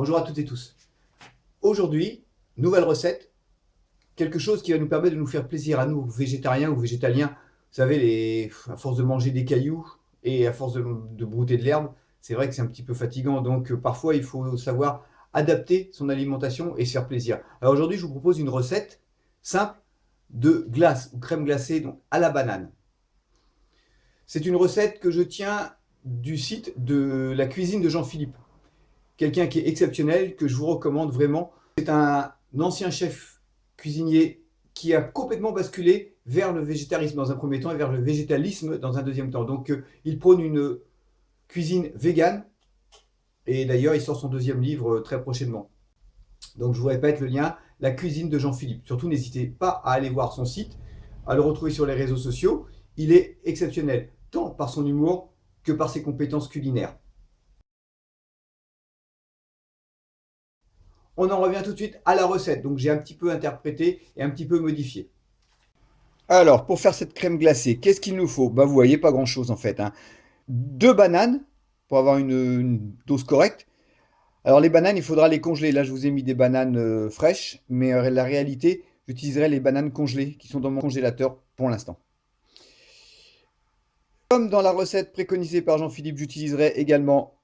Bonjour à toutes et tous. Aujourd'hui, nouvelle recette, quelque chose qui va nous permettre de nous faire plaisir à nous, végétariens ou végétaliens. Vous savez, à force de manger des cailloux et à force de brouter de l'herbe, c'est vrai que c'est un petit peu fatigant. Donc parfois, il faut savoir adapter son alimentation et se faire plaisir. Alors aujourd'hui, je vous propose une recette simple de glace ou crème glacée donc à la banane. C'est une recette que je tiens du site de la cuisine de Jean-Philippe. Quelqu'un qui est exceptionnel, que je vous recommande vraiment. C'est un ancien chef cuisinier qui a complètement basculé vers le végétarisme dans un premier temps et vers le végétalisme dans un deuxième temps. Donc il prône une cuisine végane et d'ailleurs il sort son deuxième livre très prochainement. Donc je vous répète le lien, la cuisine de Jean-Philippe. Surtout n'hésitez pas à aller voir son site, à le retrouver sur les réseaux sociaux. Il est exceptionnel, tant par son humour que par ses compétences culinaires. On en revient tout de suite à la recette. Donc j'ai un petit peu interprété et un petit peu modifié. Alors, pour faire cette crème glacée, qu'est-ce qu'il nous faut? Vous voyez, pas grand-chose en fait, hein. 2 bananes pour avoir une dose correcte. Alors les bananes, il faudra les congeler. Là, je vous ai mis des bananes fraîches, mais la réalité, j'utiliserai les bananes congelées qui sont dans mon congélateur pour l'instant. Comme dans la recette préconisée par Jean-Philippe, j'utiliserai également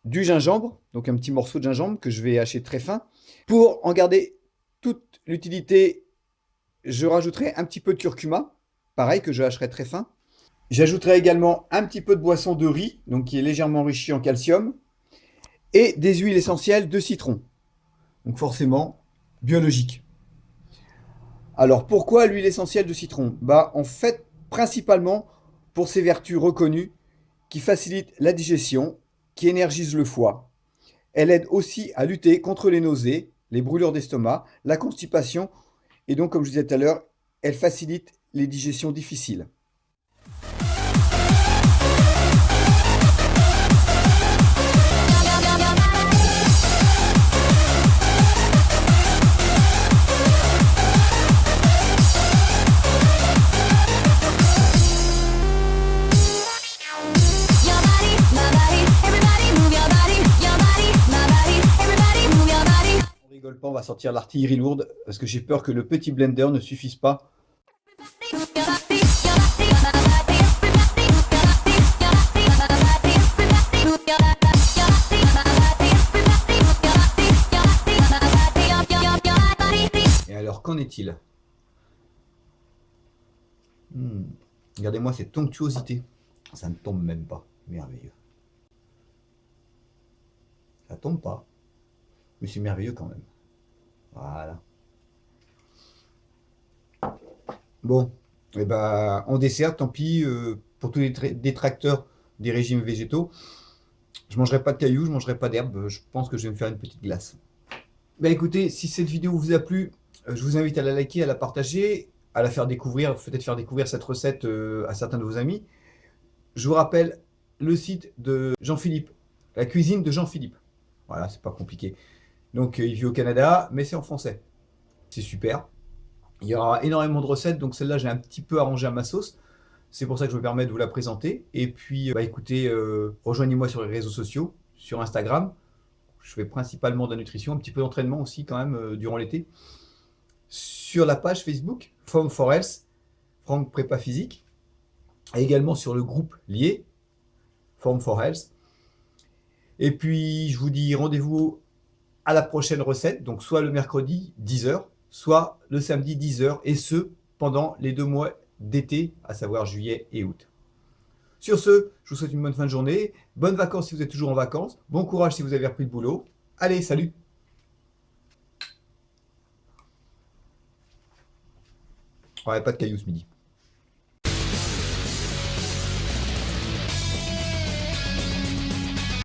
du gingembre, donc un petit morceau de gingembre que je vais hacher très fin. Pour en garder toute l'utilité, je rajouterai un petit peu de curcuma, pareil que je hacherai très fin. J'ajouterai également un petit peu de boisson de riz, donc qui est légèrement enrichi en calcium, et des huiles essentielles de citron, donc forcément biologique. Alors pourquoi l'huile essentielle de citron? En fait, principalement pour ses vertus reconnues qui facilitent la digestion, qui énergisent le foie. Elle aide aussi à lutter contre les nausées, les brûlures d'estomac, la constipation, et donc, comme je disais tout à l'heure, elle facilite les digestions difficiles. On va sortir l'artillerie lourde parce que j'ai peur que le petit blender ne suffise pas. Et alors, qu'en est-il? Regardez-moi cette onctuosité. Ça ne tombe même pas. Merveilleux. Ça tombe pas. Mais c'est merveilleux quand même. Voilà. Bon, et en dessert, tant pis pour tous les détracteurs des régimes végétaux. Je ne mangerai pas de cailloux, je ne mangerai pas d'herbe. Je pense que je vais me faire une petite glace. Écoutez, si cette vidéo vous a plu, je vous invite à la liker, à la partager, à la faire découvrir, peut-être faire découvrir cette recette à certains de vos amis. Je vous rappelle le site de Jean-Philippe, la cuisine de Jean-Philippe. Voilà, c'est pas compliqué. Donc il vit au Canada, mais c'est en français. C'est super. Il y aura énormément de recettes, donc celle-là j'ai un petit peu arrangé à ma sauce. C'est pour ça que je me permets de vous la présenter. Et puis écoutez, rejoignez-moi sur les réseaux sociaux, sur Instagram. Je fais principalement de la nutrition, un petit peu d'entraînement aussi quand même durant l'été. Sur la page Facebook, Form for Health, Franck Prépa Physique. Et également sur le groupe lié, Form for Health. Et puis je vous dis rendez-vous à la prochaine recette, donc soit le mercredi 10h, soit le samedi 10h, et ce, pendant les 2 mois d'été, à savoir juillet et août. Sur ce, je vous souhaite une bonne fin de journée, bonnes vacances si vous êtes toujours en vacances, bon courage si vous avez repris le boulot. Allez, salut! Ouais, pas de cailloux ce midi.